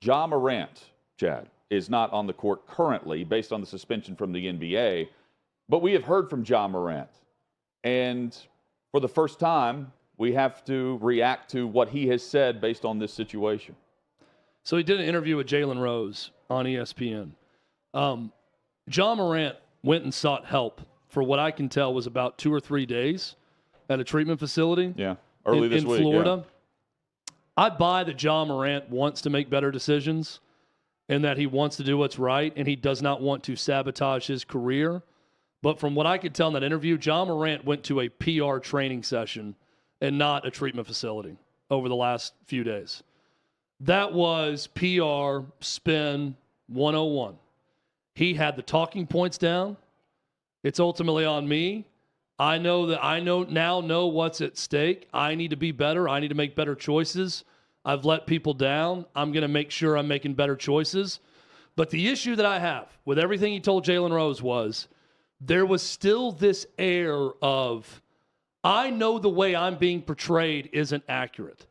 Ja Morant, Chad, is not on the court currently based on the suspension from the NBA, but we have heard from Ja Morant. And for the first time, we have to react to what he has said based on this situation. So he did an interview with Jalen Rose on ESPN. Ja Morant went and sought help for what I can tell was about 2 or 3 days at a treatment facility early this in week, Florida. I buy that Ja Morant wants to make better decisions and that he wants to do what's right and he does not want to sabotage his career. But from what I could tell in that interview, Ja Morant went to a PR training session and not a treatment facility over the last few days. That was PR spin 101. He had the talking points down. It's ultimately on me. I now know what's at stake. I need to be better. I need to make better choices. I've let people down. I'm going to make sure I'm making better choices. But the issue that I have with everything he told Jalen Rose was there was still this air of, I know the way I'm being portrayed isn't accurate.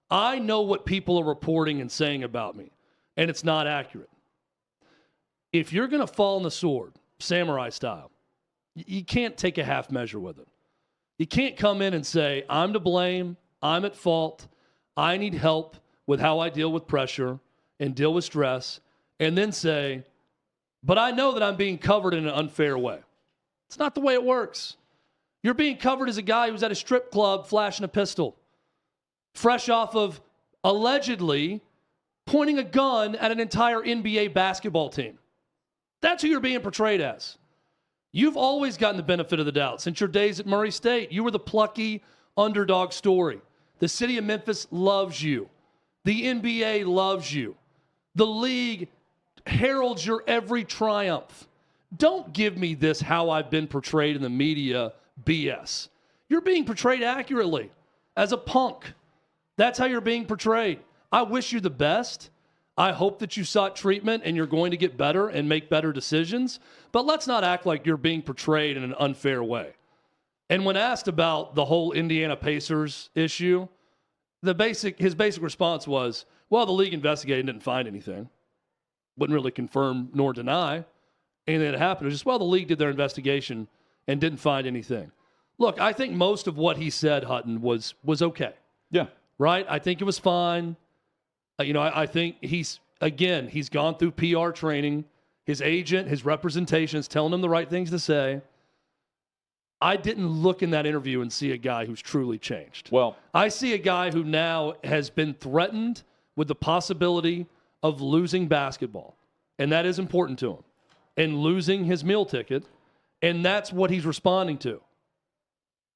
I know what people are reporting and saying about me, and it's not accurate. If you're going to fall on the sword, samurai style, you can't take a half measure with it. You can't come in and say, I'm to blame, I'm at fault, I need help with how I deal with pressure and deal with stress, and then say, but I know that I'm being covered in an unfair way. It's not the way it works. You're being covered as a guy who's at a strip club flashing a pistol, fresh off of allegedly pointing a gun at an entire NBA basketball team. That's who you're being portrayed as. You've always gotten the benefit of the doubt since your days at Murray State. You were the plucky underdog story. The city of Memphis loves you. The NBA loves you. The league heralds your every triumph. Don't give me this how I've been portrayed in the media BS. You're being portrayed accurately as a punk. That's how you're being portrayed. I wish you the best. I hope that you sought treatment and you're going to get better and make better decisions. But let's not act like you're being portrayed in an unfair way. And when asked about the whole Indiana Pacers issue, his basic response was, well, the league investigated and didn't find anything. Wouldn't really confirm nor deny anything that happened. It was just, well, the league did their investigation and didn't find anything. Look, I think most of what he said, Hutton, was okay. Yeah. Right? I think it was fine. I think he's gone through PR training. His agent, his representation is telling him the right things to say. I didn't look in that interview and see a guy who's truly changed. Well, I see a guy who now has been threatened with the possibility of losing basketball, and that is important to him, and losing his meal ticket, and that's what he's responding to.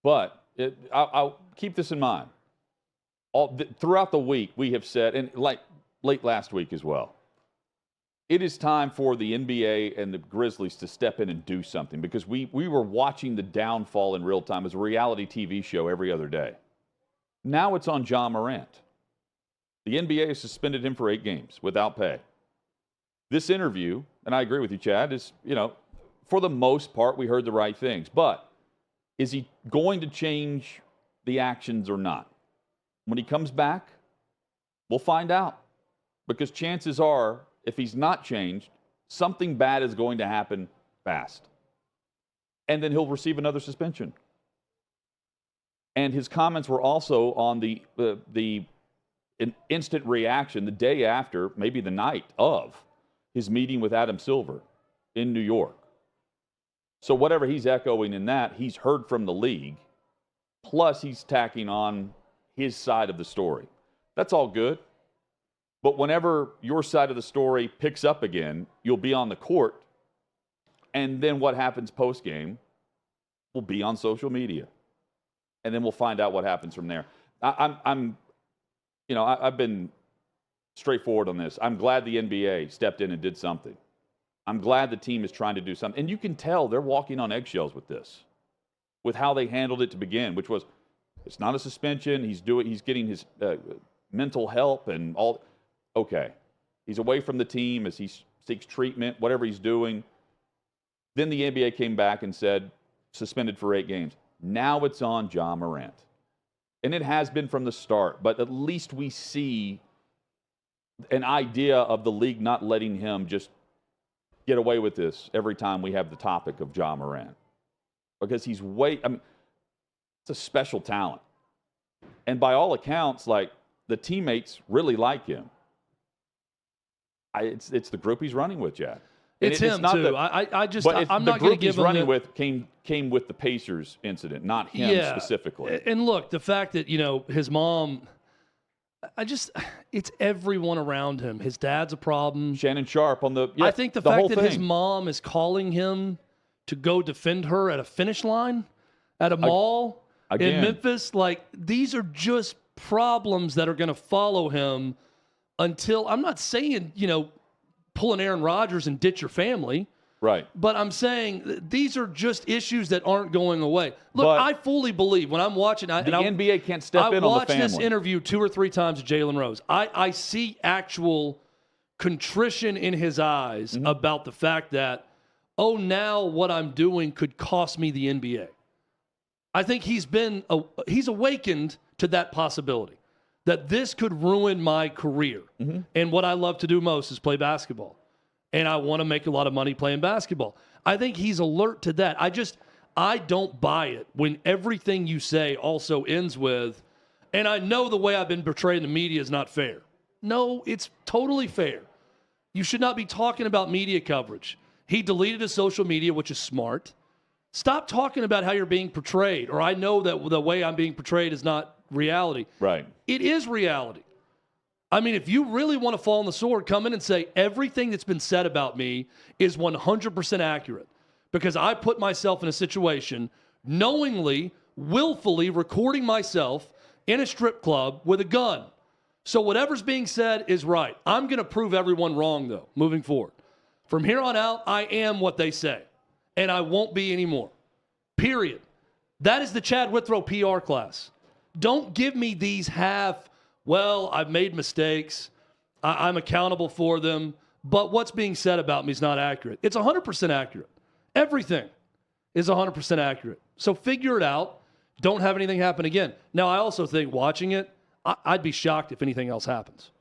But I'll keep this in mind. Throughout the week, we have said, and like late last week as well, it is time for the NBA and the Grizzlies to step in and do something because we were watching the downfall in real time as a reality TV show every other day. Now it's on Ja Morant. The NBA has suspended him for 8 games without pay. This interview, and I agree with you, Chad, is, for the most part, we heard the right things. But is he going to change the actions or not? When he comes back, we'll find out. Because chances are, if he's not changed, something bad is going to happen fast. And then he'll receive another suspension. And his comments were also on the instant reaction the day after, maybe the night of, his meeting with Adam Silver in New York. So whatever he's echoing in that, he's heard from the league. Plus, he's tacking on his side of the story. That's all good. But whenever your side of the story picks up again, you'll be on the court. And then what happens post-game will be on social media. And then we'll find out what happens from there. I've been straightforward on this. I'm glad the NBA stepped in and did something. I'm glad the team is trying to do something. And you can tell they're walking on eggshells with this, with how they handled it to begin, which was, it's not a suspension. He's getting his mental help and all. Okay. He's away from the team as he seeks treatment, whatever he's doing. Then the NBA came back and said, suspended for 8 games. Now it's on Ja Morant. And it has been from the start, but at least we see an idea of the league not letting him just get away with this every time we have the topic of Ja Morant. Because he's it's a special talent. And by all accounts, like, the teammates really like him. It's the group he's running with, Jack. It's him, too. I'm not going to give him the group he's running with came with the Pacers incident, not him specifically. And look, the fact that, his mom, it's everyone around him. His dad's a problem. Shannon Sharp on the I think the fact that his mom is calling him to go defend her at a finish line, at a mall in Memphis, like, these are just problems that are going to follow him until, I'm not saying, pull an Aaron Rodgers and ditch your family. Right. But I'm saying these are just issues that aren't going away. Look, I fully believe when I'm watching. The NBA can't step in on the family. I watched this interview 2 or 3 times with Jalen Rose. I see actual contrition in his eyes about the fact that, now what I'm doing could cost me the NBA. I think he's awakened to that possibility, that this could ruin my career. And what I love to do most is play basketball. And I want to make a lot of money playing basketball. I think he's alert to that. I don't buy it when everything you say also ends with, and I know the way I've been portrayed in the media is not fair. No, it's totally fair. You should not be talking about media coverage. He deleted his social media, which is smart. Stop talking about how you're being portrayed, or I know that the way I'm being portrayed is not reality. Right. It is reality. I mean, if you really want to fall on the sword, come in and say everything that's been said about me is 100% accurate, because I put myself in a situation knowingly, willfully recording myself in a strip club with a gun. So whatever's being said is right. I'm going to prove everyone wrong, though, moving forward. From here on out, I am what they say, and I won't be anymore. Period. That is the Chad Withrow PR class. Don't give me these I've made mistakes, I'm accountable for them, but what's being said about me is not accurate. It's 100% accurate. Everything is 100% accurate. So figure it out. Don't have anything happen again. Now, I also think watching it, I'd be shocked if anything else happens.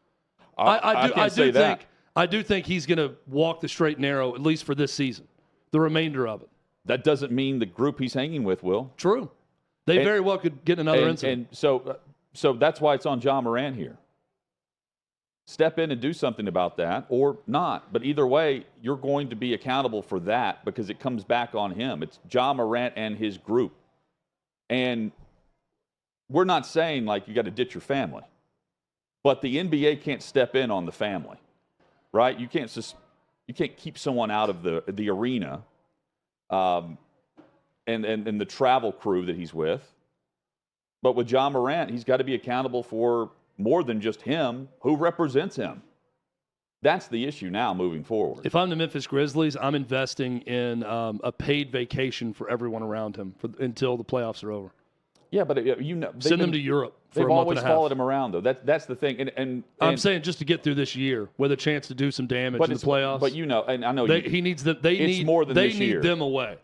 I do think he's going to walk the straight and narrow, at least for this season, the remainder of it. That doesn't mean the group he's hanging with will. True. They very well could get another incident. And so that's why it's on Ja Morant here. Step in and do something about that, or not. But either way, you're going to be accountable for that because it comes back on him. It's Ja Morant and his group. And we're not saying, like, you got to ditch your family. But the NBA can't step in on the family, right? You can't keep someone out of the arena and the travel crew that he's with. But with Ja Morant, he's got to be accountable for more than just him. Who represents him? That's the issue now moving forward. If I'm the Memphis Grizzlies, I'm investing in a paid vacation for everyone around him until the playoffs are over. Yeah, but send them to Europe for a month and a half. They've always followed him around, though. That's the thing. And I'm saying just to get through this year with a chance to do some damage in the playoffs. But and I know he needs them. It's more than this year. They need them away.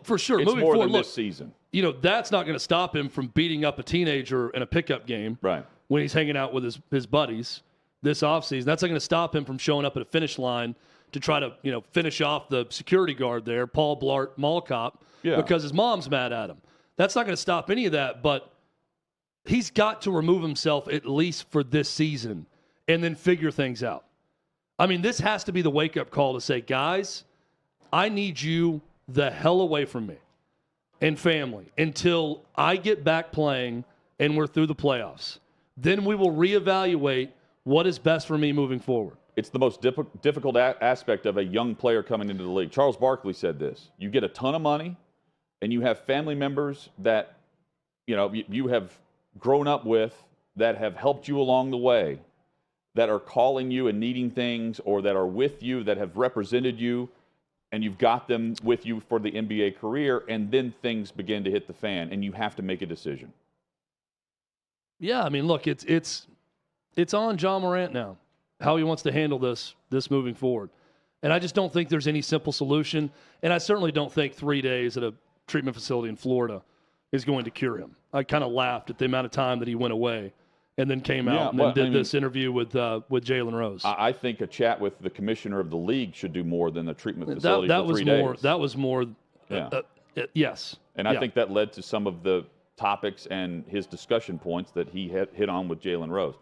For sure. It's moving more forward, than this season. That's not going to stop him from beating up a teenager in a pickup game. Right. When he's hanging out with his buddies this offseason. That's not going to stop him from showing up at a finish line to try to finish off the security guard there, Paul Blart Mall Cop, because his mom's mad at him. That's not going to stop any of that, but he's got to remove himself at least for this season and then figure things out. I mean, this has to be the wake-up call to say, guys, I need you the hell away from me and family until I get back playing and we're through the playoffs. Then we will reevaluate what is best for me moving forward. It's the most difficult aspect of a young player coming into the league. Charles Barkley said this. You get a ton of money, and you have family members that you have grown up with that have helped you along the way, that are calling you and needing things, or that are with you, that have represented you, and you've got them with you for the NBA career, and then things begin to hit the fan, and you have to make a decision. Yeah, I mean, look, it's on Ja Morant now, how he wants to handle this moving forward. And I just don't think there's any simple solution, and I certainly don't think 3 days at a treatment facility in Florida is going to cure him. I kind of laughed at the amount of time that he went away and then came out and then did this interview with Jalen Rose. I think a chat with the commissioner of the league should do more than the treatment facility that for 3 was days. more. That was more. Yes. And I think that led to some of the topics and his discussion points that he had hit on with Jalen Rose.